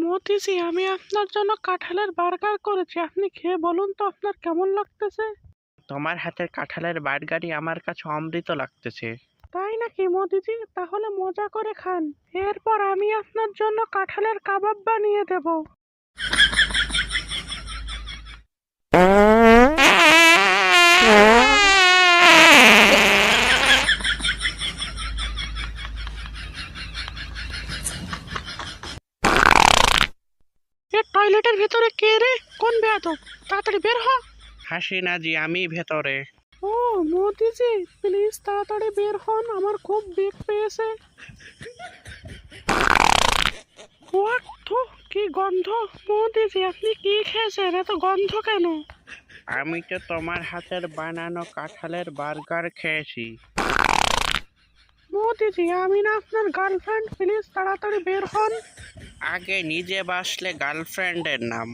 মোদিজি, আমি আপনার জন্য কাঁঠালের বার্গার করেছি। আপনি খেয়ে বলুন তো আপনার কেমন লাগতেছে। তোমার হাতের কাঁঠালের বার্গারই আমার কাছে অমৃত লাগতেছে। তাই নাকি মোদিজি? তাহলে মজা করে খান। এরপর আমি আপনার জন্য কাঁঠালের কাবাব বানিয়ে দেব। এ টয়লেটের ভেতরে কে রে? কোন বেয়াদব? তাড়াতাড়ি বের হ। হাসিনা জি, আমি ভেতরে। ও মোদিজি, প্লিজ তাড়াতাড়ি বের হন, আমার খুব বেগ পেয়েছে। হোয়াট থু, কি গন্ধ! মোদিজি, আপনি কি খেয়েছেন? এত গন্ধ কেন? আমি তো তোমার হাতের বানানো কাঁঠালের বার্গার খেয়েছি। মোদিজি, আমি না আপনার গার্লফ্রেন্ড, প্লিজ তাড়াতাড়ি বের হন। আগে নিজে বাসলে গার্লফ্রেন্ডের নাম।